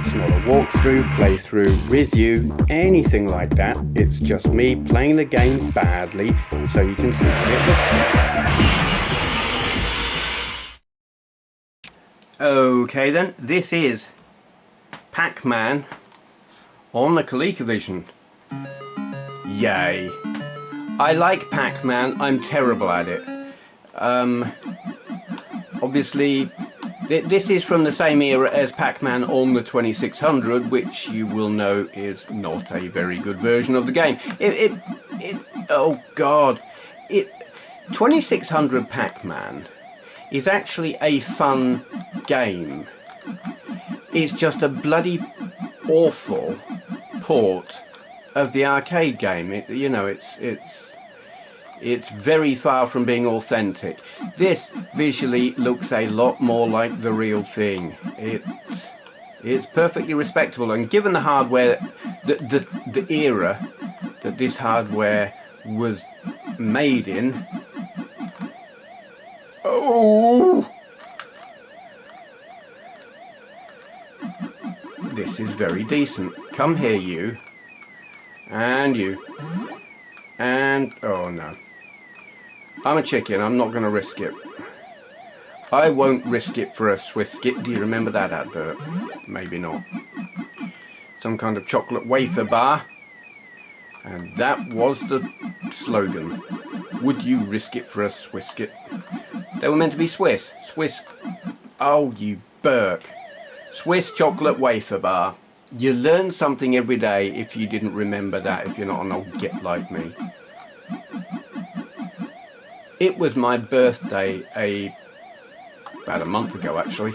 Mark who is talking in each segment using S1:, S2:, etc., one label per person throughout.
S1: It's not a walkthrough, playthrough, review, anything like that. It's just me playing the game badly so you can see what it looks like. Okay then, this is Pac-Man on the Colecovision. Yay. I like Pac-Man, I'm terrible at it. Obviously, this is from the same era as Pac-Man on the 2600, which you will know is not a very good version of the game. Oh god. 2600 Pac-Man is actually a fun game. It's just a bloody awful port of the arcade game. It's very far from being authentic. This visually looks a lot more like the real thing. It's perfectly respectable, and given the hardware, the era that this hardware was made in. Oh! This is very decent. Come here, you. And you. And... oh no. I'm a chicken, I'm not going to risk it. I won't risk it for a Swisskit. Do you remember that advert? Maybe not. Some kind of chocolate wafer bar. And that was the slogan. Would you risk it for a Swisskit? They were meant to be Swiss. Swiss... oh, you Burke. Swiss chocolate wafer bar. You learn something every day if you didn't remember that, if you're not an old git like me. It was my birthday about a month ago actually.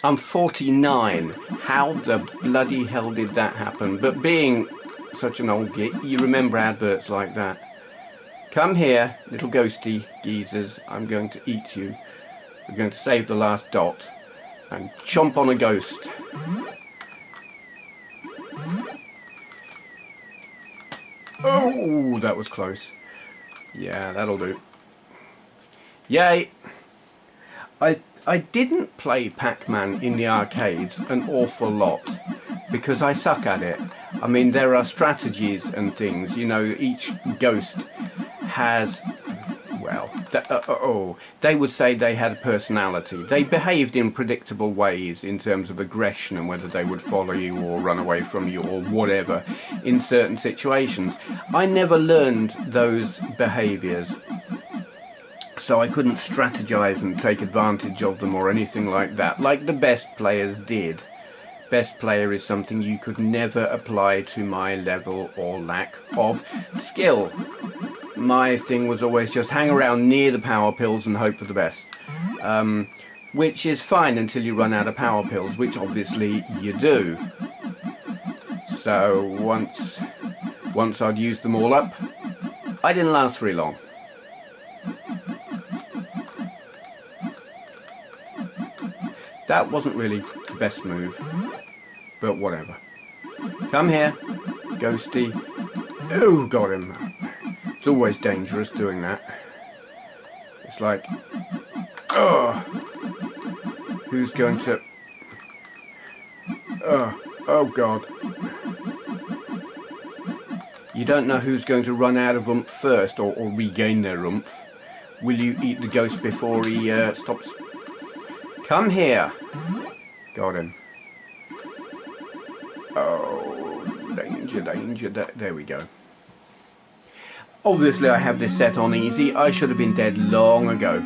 S1: I'm 49. How the bloody hell did that happen? But being such an old git, you remember adverts like that. Come here, little ghosty geezers, I'm going to eat you. We're going to save the last dot and chomp on a ghost. Oh, that was close. Yeah, that'll do. Yay! I didn't play Pac-Man in the arcades an awful lot because I suck at it. I mean, there are strategies and things, you know, each ghost has, well, they would say they had a personality. They behaved in predictable ways in terms of aggression and whether they would follow you or run away from you or whatever in certain situations. I never learned those behaviours, so I couldn't strategize and take advantage of them or anything like that, like the best players did. Best player is something you could never apply to my level or lack of skill. My thing was always just hang around near the power pills and hope for the best. Which is fine until you run out of power pills, which obviously you do. So once I'd used them all up, I didn't last very long. That wasn't really the best move, but whatever. Come here, ghosty. Oh, got him. It's always dangerous doing that. It's like, oh, who's going to... oh God. You don't know who's going to run out of oomph first or regain their oomph. Will you eat the ghost before he stops? Come here. Got him. Oh, danger, danger. There we go. Obviously I have this set on easy. I should have been dead long ago.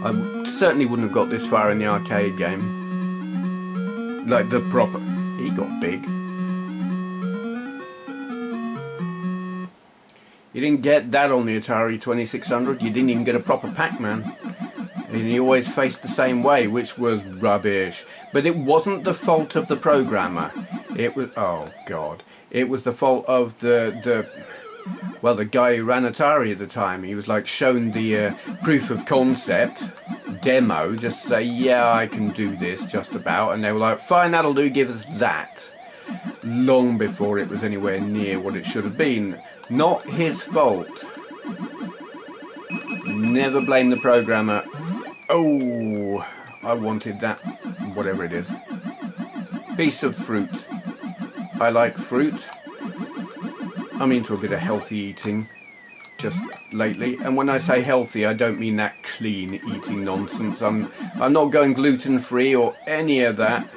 S1: I certainly wouldn't have got this far in the arcade game. Like the proper... he got big. You didn't get that on the Atari 2600. You didn't even get a proper Pac-Man. And he always faced the same way, which was rubbish. But it wasn't the fault of the programmer. It was... oh God. It was the fault of the guy who ran Atari at the time. He was like shown the proof of concept demo, just say, yeah, I can do this just about. And they were like, fine, that'll do, give us that. Long before it was anywhere near what it should have been. Not his fault. Never blame the programmer. Oh, I wanted that, whatever it is. Piece of fruit. I like fruit. I'm into a bit of healthy eating just lately, and when I say healthy, I don't mean that clean eating nonsense. I'm not going gluten-free or any of that.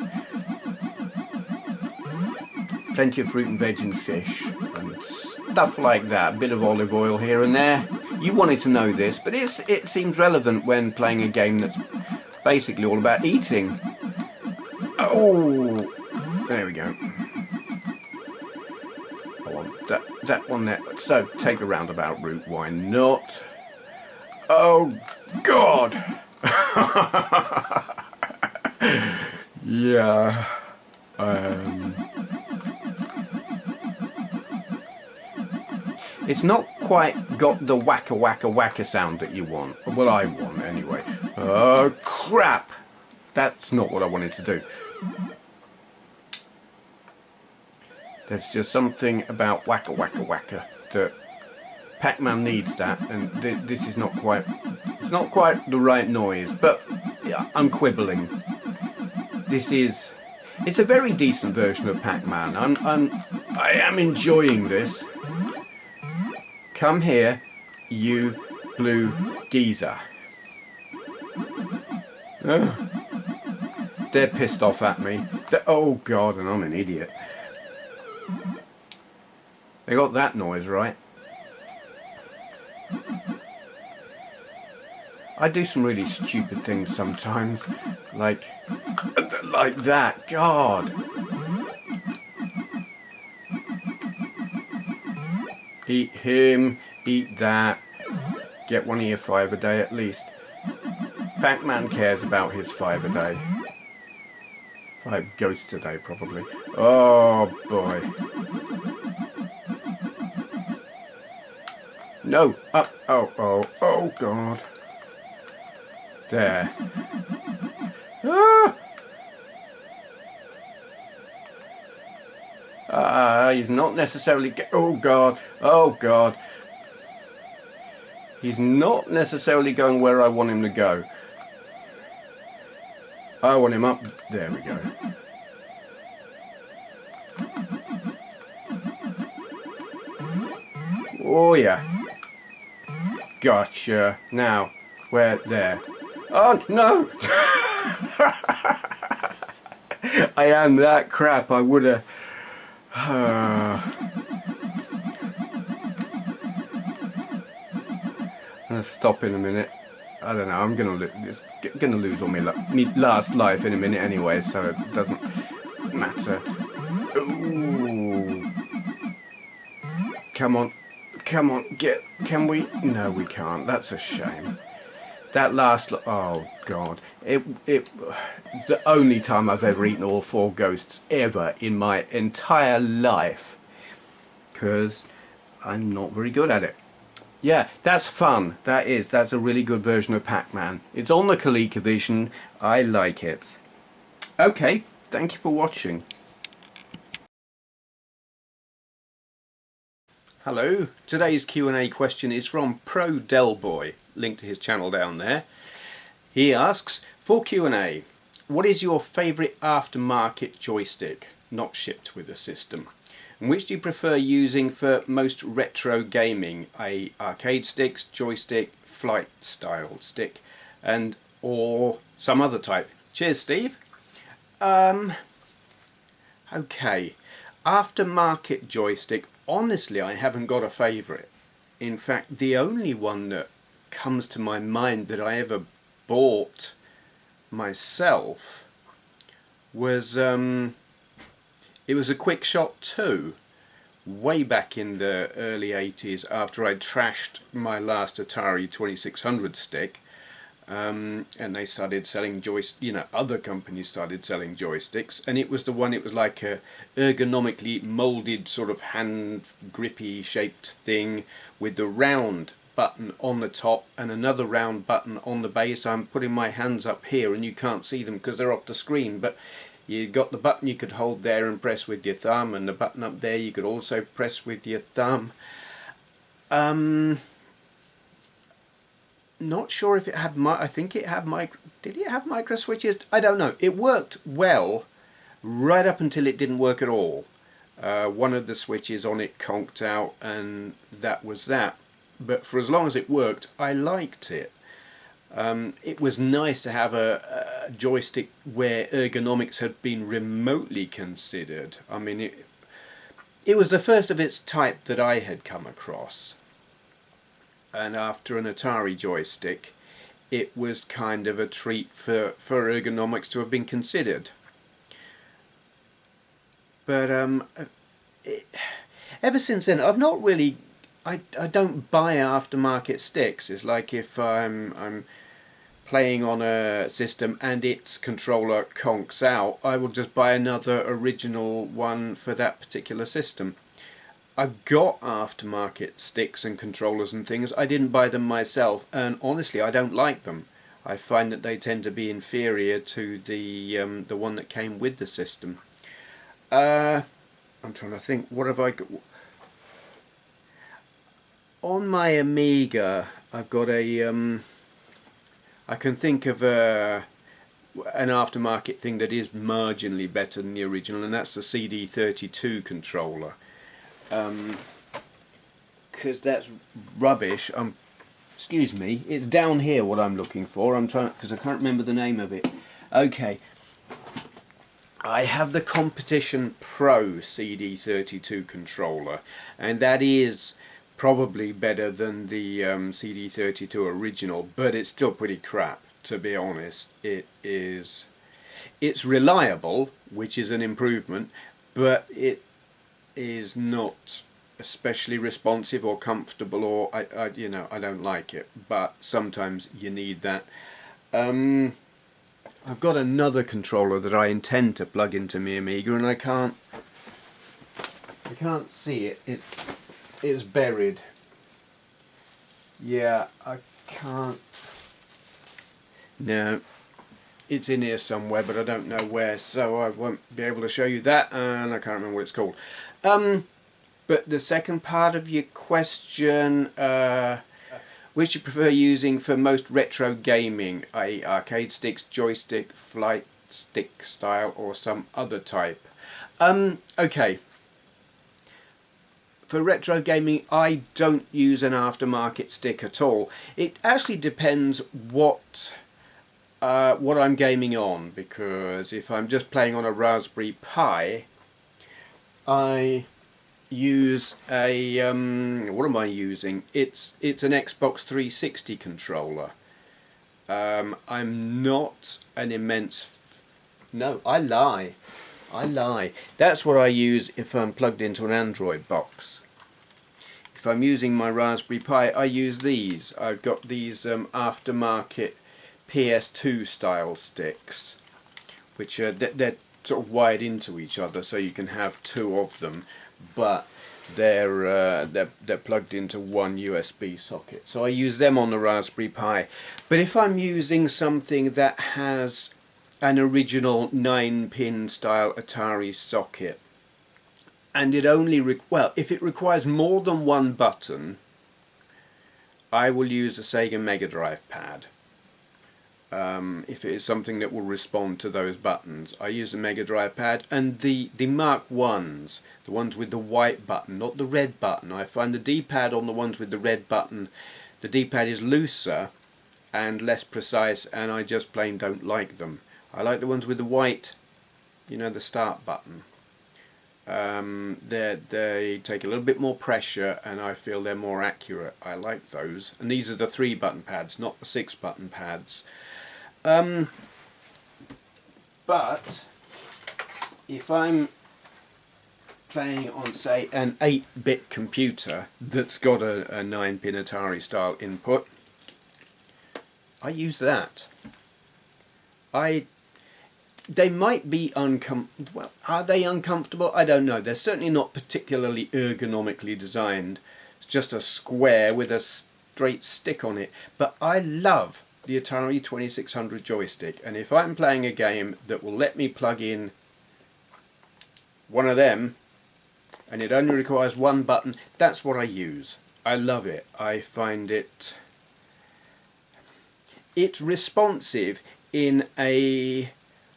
S1: Plenty of fruit and veg and fish and stuff like that. A bit of olive oil here and there. You wanted to know this, but it seems relevant when playing a game that's basically all about eating. Oh, there we go. I want that one there. So take a roundabout route. Why not? Oh God! Yeah. It's not quite got the wacka wacka wacka sound that you want. Well, I want anyway. Oh crap! That's not what I wanted to do. There's just something about wacka wacka wacka that Pac-Man needs that, and this is not quite. It's not quite the right noise, but yeah, I'm quibbling. It's a very decent version of Pac-Man. I am enjoying this. Come here, you blue geezer. Oh, they're pissed off at me. Oh God, and I'm an idiot. They got that noise right. I do some really stupid things sometimes, like that. God. Eat him, eat that. Get one of your 5 a day at least. Pac-Man cares about his 5 a day. 5 ghosts a day, probably. Oh boy. No! Up! Oh God! There. He's not necessarily. Oh God! Oh God! He's not necessarily going where I want him to go. I want him up. There we go. Oh yeah. Gotcha. Now, where? There. Oh no! I am that crap. I would have. I'm gonna stop in a minute. I don't know. I'm gonna lose all my last life in a minute anyway, so it doesn't matter. Ooh. Come on, can we? No, we can't. That's a shame. That last, oh God, it the only time I've ever eaten all 4 ghosts ever in my entire life, because I'm not very good at it. Yeah, that's fun. That's a really good version of Pac-Man. It's on the Colecovision. I like it. Okay, thank you for watching. Hello, today's Q&A question is from Pro Delboy, link to his channel down there. He asks, for Q&A, what is your favourite aftermarket joystick, not shipped with the system? And which do you prefer using for most retro gaming, i.e. arcade sticks, joystick, flight style stick, and or some other type? Cheers, Steve. Okay, aftermarket joystick. Honestly, I haven't got a favourite. In fact, the only one that comes to my mind that I ever bought myself was it was a Quick Shot 2 way back in the early 80s after I'd trashed my last Atari 2600 stick. And they started selling other companies started selling joysticks, and it was the one, it was like a ergonomically moulded sort of hand grippy shaped thing with the round button on the top and another round button on the base. I'm putting my hands up here and you can't see them because they're off the screen, but you got the button you could hold there and press with your thumb, and the button up there you could also press with your thumb. not sure if it had I think it had did it have micro switches? I don't know. It worked well right up until it didn't work at all. One of the switches on it conked out, and that was that. But for as long as it worked, I liked it. It was nice to have a joystick where ergonomics had been remotely considered. I mean, it was the first of its type that I had come across. And after an Atari joystick, it was kind of a treat for ergonomics to have been considered. But ever since then, I've not really. I don't buy aftermarket sticks. It's like if I'm playing on a system and its controller conks out, I will just buy another original one for that particular system. I've got aftermarket sticks and controllers and things. I didn't buy them myself, and honestly, I don't like them. I find that they tend to be inferior to the one that came with the system. I'm trying to think. What have I got? On my Amiga, I've got a. I can think of an aftermarket thing that is marginally better than the original, and that's the CD32 controller. Because that's rubbish. Excuse me, it's down here what I'm looking for. I'm trying, because I can't remember the name of it. Okay, I have the Competition Pro CD32 controller, and that is probably better than the CD32 original, but it's still pretty crap, to be honest. It's reliable, which is an improvement, but it is not especially responsive or comfortable, or I don't like it, but sometimes you need that. I've got another controller that I intend to plug into my Amiga, and I can't see it. It's buried. Yeah, I can't. No, it's in here somewhere, but I don't know where, so I won't be able to show you that, and I can't remember what it's called. But the second part of your question, which you prefer using for most retro gaming, i.e. arcade sticks, joystick, flight stick style, or some other type? Okay. For retro gaming, I don't use an aftermarket stick at all. It actually depends what I'm gaming on, because if I'm just playing on a Raspberry Pi, I use a what am I using? It's an Xbox 360 controller. I'm not an immense. No, I lie. That's what I use if I'm plugged into an Android box. If I'm using my Raspberry Pi, I use these. I've got these aftermarket PS2 style sticks, which are they're sort of wired into each other, so you can have two of them, but they're plugged into one USB socket. So I use them on the Raspberry Pi. But if I'm using something that has an original 9-pin style Atari socket, and it only if it requires more than one button, I will use a Sega Mega Drive pad. If it is something that will respond to those buttons, I use a Mega Drive pad, and the Mark 1s, the ones with the white button, not the red button. I find the D-pad on the ones with the red button, the D-pad is looser and less precise, and I just plain don't like them. I like the ones with the white, the start button. They take a little bit more pressure, and I feel they're more accurate. I like those. And these are the 3-button pads, not the 6-button pads. But if I'm playing on, say, an 8-bit computer that's got a 9-pin Atari style input, I use that. They might be uncomfortable. Well, are they uncomfortable? I don't know. They're certainly not particularly ergonomically designed. It's just a square with a straight stick on it. But I love the Atari 2600 joystick, and if I'm playing a game that will let me plug in one of them, and it only requires one button, that's what I use. I love it. I find it it's responsive in a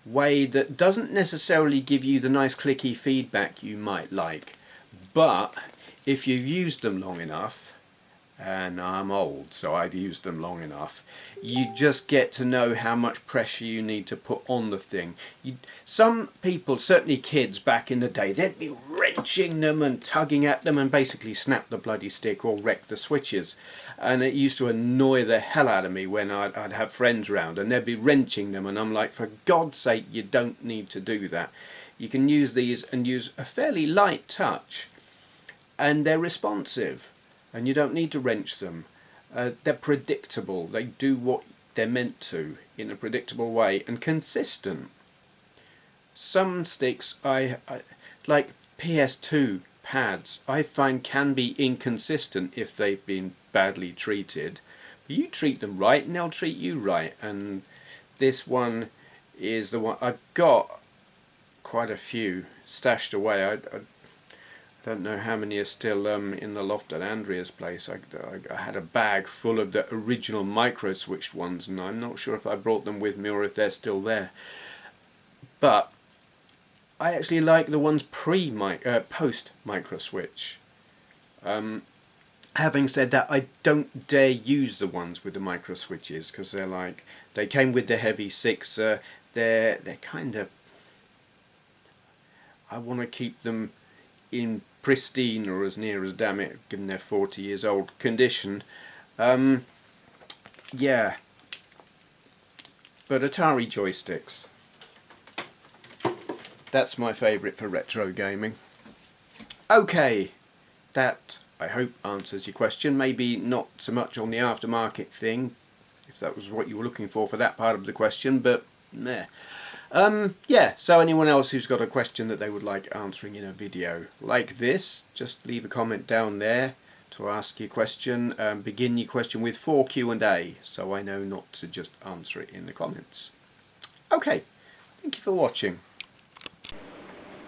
S1: way that doesn't necessarily give you the nice clicky feedback you might like, but if you use them long enough, and I'm old so I've used them long enough, you just get to know how much pressure you need to put on the thing. Some people, certainly kids back in the day, they'd be wrenching them and tugging at them and basically snap the bloody stick or wreck the switches, and it used to annoy the hell out of me when I'd have friends round and they'd be wrenching them, and I'm like, for God's sake, you don't need to do that. You can use these and use a fairly light touch and they're responsive. And you don't need to wrench them. They're predictable. They do what they're meant to in a predictable way and consistent. Some sticks, like PS2 pads, I find can be inconsistent if they've been badly treated. But you treat them right and they'll treat you right. And this one is the one. I've got quite a few stashed away. I don't know how many are still in the loft at Andrea's place. I had a bag full of the original micro switched ones, and I'm not sure if I brought them with me or if they're still there. But I actually like the ones post micro switch. Having said that, I don't dare use the ones with the micro switches because they came with the heavy sixer. They're kind of, I want to keep them in pristine, or as near as, damn it, given they're 40 years old, condition. Yeah, but Atari joysticks, that's my favourite for retro gaming. Okay, that I hope answers your question. Maybe not so much on the aftermarket thing, if that was what you were looking for that part of the question, but meh. Yeah, so anyone else who's got a question that they would like answering in a video like this, just leave a comment down there to ask your question. Begin your question with 4 Q&A, so I know not to just answer it in the comments. Okay, thank you for watching.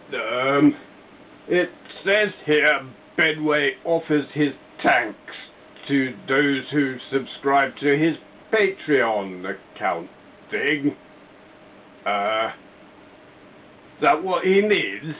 S2: It says here Benway offers his thanks to those who subscribe to his Patreon account thing. Is that what he needs?